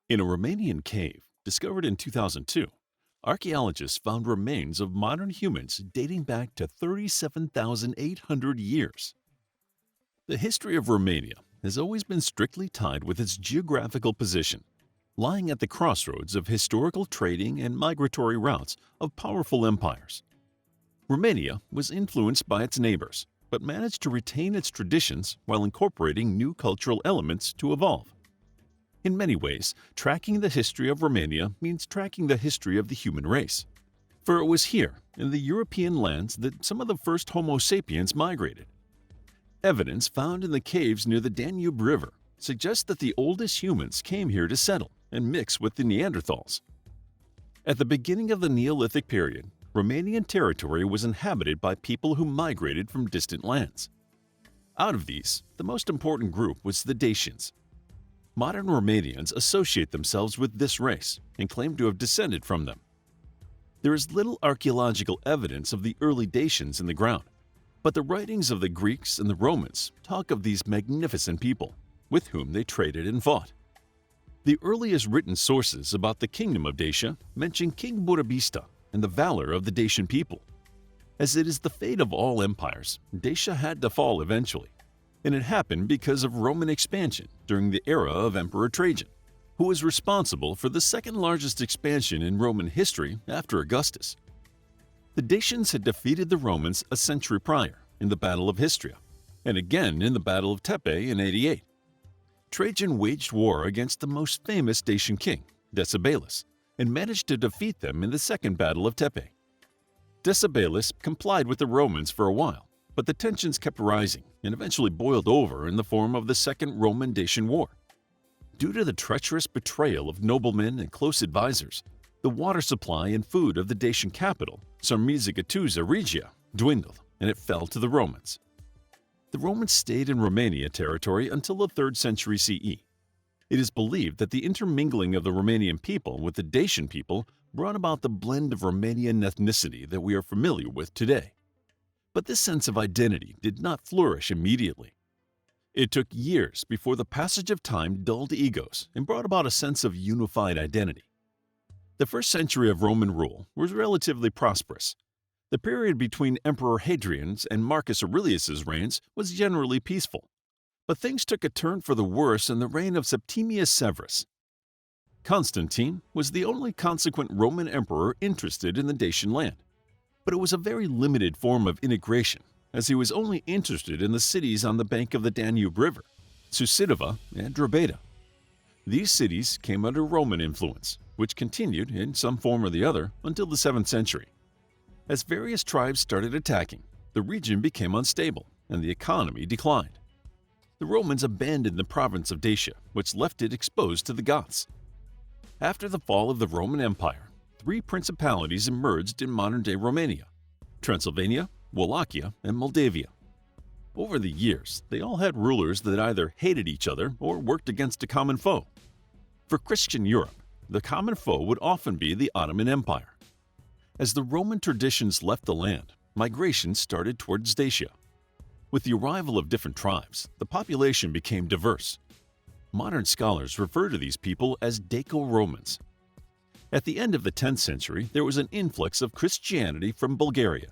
In a Romanian cave discovered in 2002, archaeologists found remains of modern humans dating back to 37,800 years. The history of Romania has always been strictly tied with its geographical position, lying at the crossroads of historical trading and migratory routes of powerful empires. Romania was influenced by its neighbors, but managed to retain its traditions while incorporating new cultural elements to evolve. In many ways, tracking the history of Romania means tracking the history of the human race. For it was here, in the European lands, that some of the first Homo sapiens migrated. Evidence found in the caves near the Danube River suggests that the oldest humans came here to settle and mix with the Neanderthals. At the beginning of the Neolithic period, Romanian territory was inhabited by people who migrated from distant lands. Out of these, the most important group was the Dacians. Modern Romanians associate themselves with this race and claim to have descended from them. There is little archaeological evidence of the early Dacians in the ground, but the writings of the Greeks and the Romans talk of these magnificent people, with whom they traded and fought. The earliest written sources about the kingdom of Dacia mention King Burebista and the valor of the Dacian people. As it is the fate of all empires, Dacia had to fall eventually, and it happened because of Roman expansion during the era of Emperor Trajan, who was responsible for the second largest expansion in Roman history after Augustus. The Dacians had defeated the Romans a century prior in the Battle of Histria, and again in the Battle of Tepe in 88. Trajan waged war against the most famous Dacian king, Decebalus, and managed to defeat them in the Second Battle of Tepe. Decebalus complied with the Romans for a while, but the tensions kept rising and eventually boiled over in the form of the Second Roman-Dacian War. Due to the treacherous betrayal of noblemen and close advisors, the water supply and food of the Dacian capital, Sarmizegetusa Regia, dwindled, and it fell to the Romans. The Romans stayed in Romania territory until the 3rd century CE. It is believed that the intermingling of the Romanian people with the Dacian people brought about the blend of Romanian ethnicity that we are familiar with today. But this sense of identity did not flourish immediately. It took years before the passage of time dulled egos and brought about a sense of unified identity. The first century of Roman rule was relatively prosperous. The period between Emperor Hadrian's and Marcus Aurelius's reigns was generally peaceful, but things took a turn for the worse in the reign of Septimius Severus. Constantine was the only consequent Roman emperor interested in the Dacian land, but it was a very limited form of integration, as he was only interested in the cities on the bank of the Danube River, Suceava and Burebista. These cities came under Roman influence, which continued in some form or the other until the 7th century. As various tribes started attacking, the region became unstable and the economy declined. The Romans abandoned the province of Dacia, which left it exposed to the Goths. After the fall of the Roman Empire, 3 principalities emerged in modern-day Romania: Transylvania, Wallachia, and Moldavia. Over the years, they all had rulers that either hated each other or worked against a common foe. For Christian Europe, the common foe would often be the Ottoman Empire. As the Roman traditions left the land, migration started towards Dacia. With the arrival of different tribes, the population became diverse. Modern scholars refer to these people as Daco-Romans. At the end of the 10th century, there was an influx of Christianity from Bulgaria.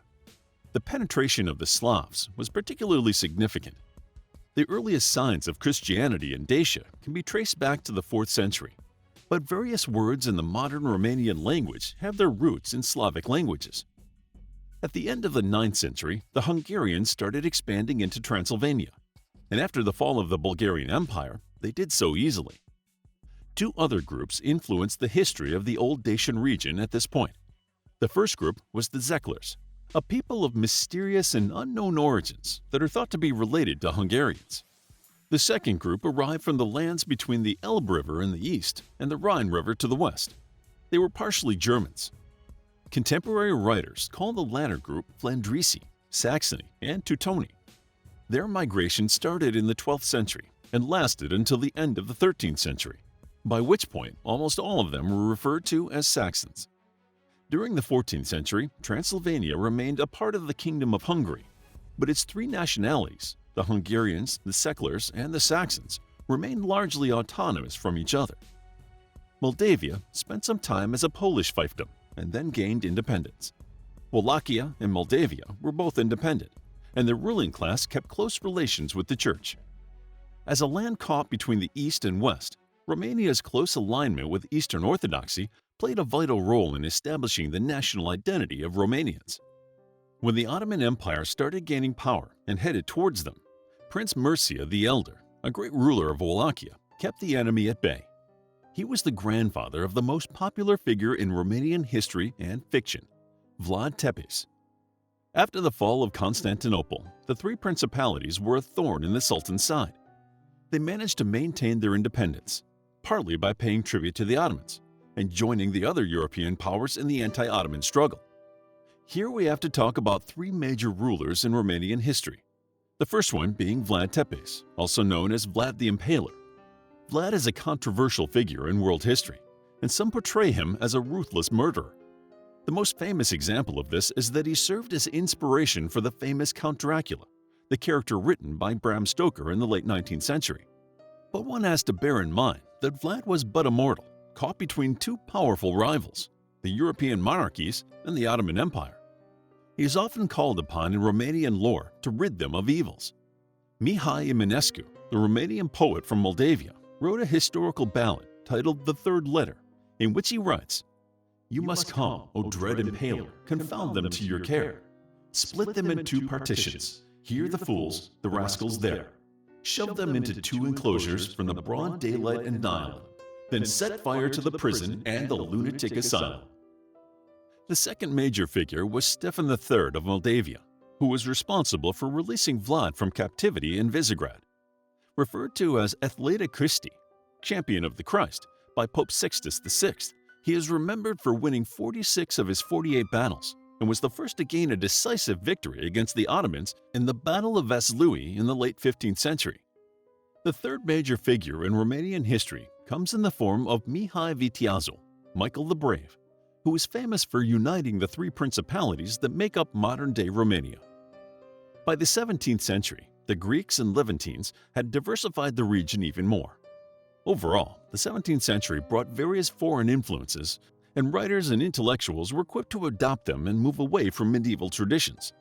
The penetration of the Slavs was particularly significant. The earliest signs of Christianity in Dacia can be traced back to the 4th century, but various words in the modern Romanian language have their roots in Slavic languages. At the end of the 9th century, the Hungarians started expanding into Transylvania, and after the fall of the Bulgarian Empire, they did so easily. 2 other groups influenced the history of the old Dacian region at this point. The first group was the Zeklers, a people of mysterious and unknown origins that are thought to be related to Hungarians. The second group arrived from the lands between the Elbe River in the east and the Rhine River to the west. They were partially Germans. Contemporary writers call the latter group Flandrisi, Saxony, and Teutoni. Their migration started in the 12th century and lasted until the end of the 13th century, by which point almost all of them were referred to as Saxons. During the 14th century, Transylvania remained a part of the Kingdom of Hungary, but its 3 nationalities, the Hungarians, the Zeklers, and the Saxons, remained largely autonomous from each other. Moldavia spent some time as a Polish fiefdom and then gained independence. Wallachia and Moldavia were both independent, and their ruling class kept close relations with the Church. As a land caught between the East and West, Romania's close alignment with Eastern Orthodoxy played a vital role in establishing the national identity of Romanians. When the Ottoman Empire started gaining power and headed towards them, Prince Mircea the Elder, a great ruler of Wallachia, kept the enemy at bay. He was the grandfather of the most popular figure in Romanian history and fiction, Vlad Tepes. After the fall of Constantinople, the three principalities were a thorn in the Sultan's side. They managed to maintain their independence, partly by paying tribute to the Ottomans and joining the other European powers in the anti-Ottoman struggle. Here we have to talk about three major rulers in Romanian history. The first one being Vlad Tepes, also known as Vlad the Impaler. Vlad is a controversial figure in world history, and some portray him as a ruthless murderer. The most famous example of this is that he served as inspiration for the famous Count Dracula, the character written by Bram Stoker in the late 19th century. But one has to bear in mind that Vlad was but a mortal, caught between two powerful rivals, the European monarchies and the Ottoman Empire. He is often called upon in Romanian lore to rid them of evils. Mihai Eminescu, the Romanian poet from Moldavia, wrote a historical ballad titled The Third Letter, in which he writes, "You must come, O dread Impaler, confound them to your care. Split them in two partitions, here the fools, the rascals there. Shove them into two enclosures from the broad daylight and Nile, then set fire to the prison and the lunatic asylum." The second major figure was Stefan III of Moldavia, who was responsible for releasing Vlad from captivity in Visegrad. Referred to as Athleta Christi, champion of the Christ, by Pope Sixtus VI, he is remembered for winning 46 of his 48 battles and was the first to gain a decisive victory against the Ottomans in the Battle of Vaslui in the late 15th century. The third major figure in Romanian history comes in the form of Mihai Viteazul, Michael the Brave, who is famous for uniting the three principalities that make up modern-day Romania. By the 17th century, the Greeks and Levantines had diversified the region even more. Overall, the 17th century brought various foreign influences, and writers and intellectuals were quick to adopt them and move away from medieval traditions.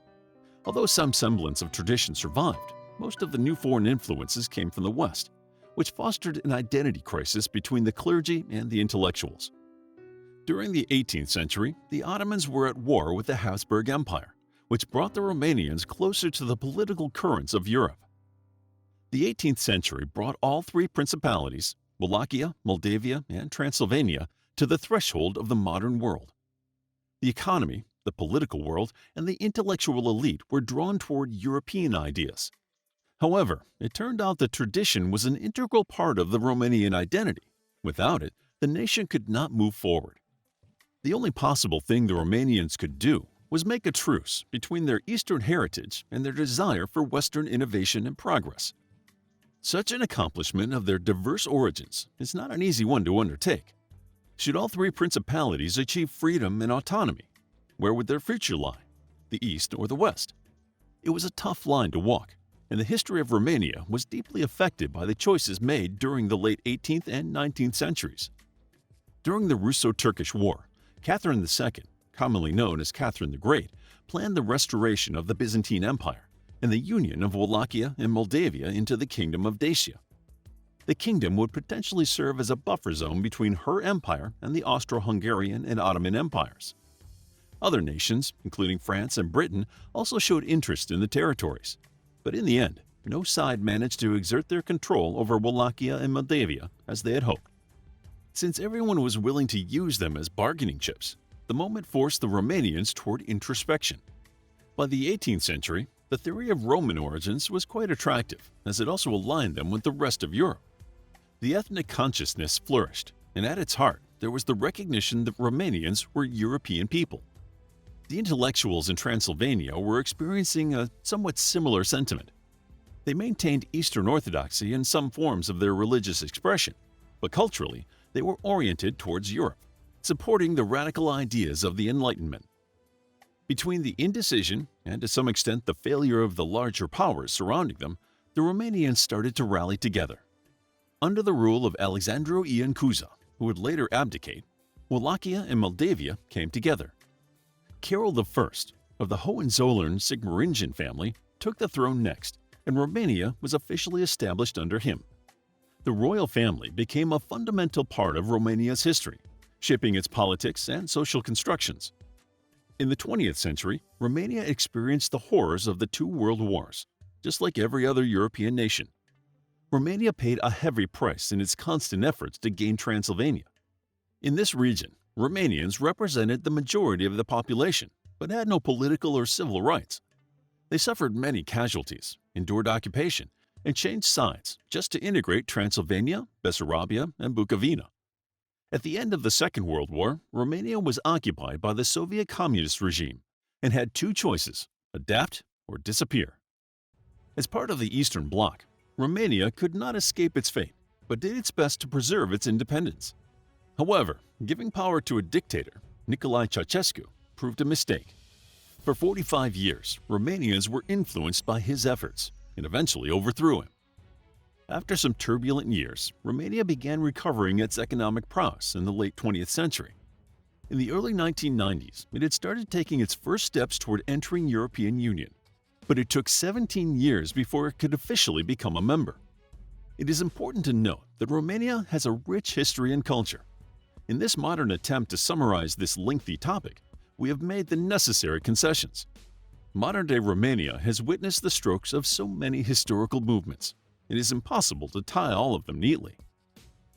Although some semblance of tradition survived, most of the new foreign influences came from the West, which fostered an identity crisis between the clergy and the intellectuals. During the 18th century, the Ottomans were at war with the Habsburg Empire, which brought the Romanians closer to the political currents of Europe. The 18th century brought all three principalities, Wallachia, Moldavia, and Transylvania, to the threshold of the modern world. The economy, the political world, and the intellectual elite were drawn toward European ideas. However, it turned out that tradition was an integral part of the Romanian identity. Without it, the nation could not move forward. The only possible thing the Romanians could do was make a truce between their Eastern heritage and their desire for Western innovation and progress. Such an accomplishment of their diverse origins is not an easy one to undertake. Should all three principalities achieve freedom and autonomy? Where would their future lie, the East or the West? It was a tough line to walk, and the history of Romania was deeply affected by the choices made during the late 18th and 19th centuries. During the Russo-Turkish War, Catherine II, commonly known as Catherine the Great, planned the restoration of the Byzantine Empire and the union of Wallachia and Moldavia into the Kingdom of Dacia. The kingdom would potentially serve as a buffer zone between her empire and the Austro-Hungarian and Ottoman empires. Other nations, including France and Britain, also showed interest in the territories. But in the end, no side managed to exert their control over Wallachia and Moldavia as they had hoped. Since everyone was willing to use them as bargaining chips, the moment forced the Romanians toward introspection. By the 18th century, the theory of Roman origins was quite attractive, as it also aligned them with the rest of Europe. The ethnic consciousness flourished, and at its heart, there was the recognition that Romanians were European people. The intellectuals in Transylvania were experiencing a somewhat similar sentiment. They maintained Eastern Orthodoxy in some forms of their religious expression, but culturally, they were oriented towards Europe, supporting the radical ideas of the Enlightenment. Between the indecision and to some extent the failure of the larger powers surrounding them, the Romanians started to rally together. Under the rule of Alexandru Ian Cuza, who would later abdicate, Wallachia and Moldavia came together. Carol I of the Hohenzollern-Sigmaringen family took the throne next, and Romania was officially established under him. The royal family became a fundamental part of Romania's history, shaping its politics and social constructions. In the 20th century, Romania experienced the horrors of the two world wars, just like every other European nation. Romania paid a heavy price in its constant efforts to gain Transylvania. In this region, Romanians represented the majority of the population, but had no political or civil rights. They suffered many casualties, endured occupation, and changed sides just to integrate Transylvania, Bessarabia, and Bukovina. At the end of the Second World War, Romania was occupied by the Soviet Communist regime and had two choices: adapt or disappear. As part of the Eastern Bloc, Romania could not escape its fate, but did its best to preserve its independence. However, giving power to a dictator, Nicolae Ceausescu, proved a mistake. For 45 years, Romanians were influenced by his efforts and eventually overthrew him. After some turbulent years, Romania began recovering its economic prowess in the late 20th century. In the early 1990s, it had started taking its first steps toward entering European Union, but it took 17 years before it could officially become a member. It is important to note that Romania has a rich history and culture. In this modern attempt to summarize this lengthy topic, we have made the necessary concessions. Modern-day Romania has witnessed the strokes of so many historical movements. It is impossible to tie all of them neatly.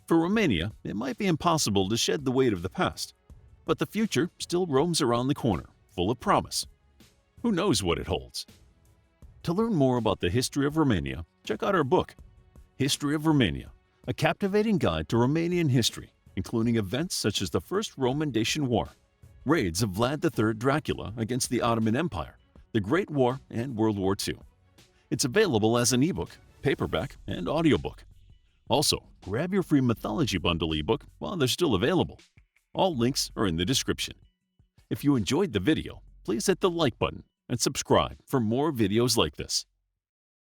For Romania, it might be impossible to shed the weight of the past, but the future still roams around the corner, full of promise. Who knows what it holds? To learn more about the history of Romania, check out our book, History of Romania, a captivating guide to Romanian history, including events such as the First Roman-Dacian War, raids of Vlad III Dracula against the Ottoman Empire, the Great War, and World War II. It's available as an ebook, paperback, and audiobook. Also, grab your free mythology bundle ebook while they're still available. All links are in the description. If you enjoyed the video, please hit the like button and subscribe for more videos like this.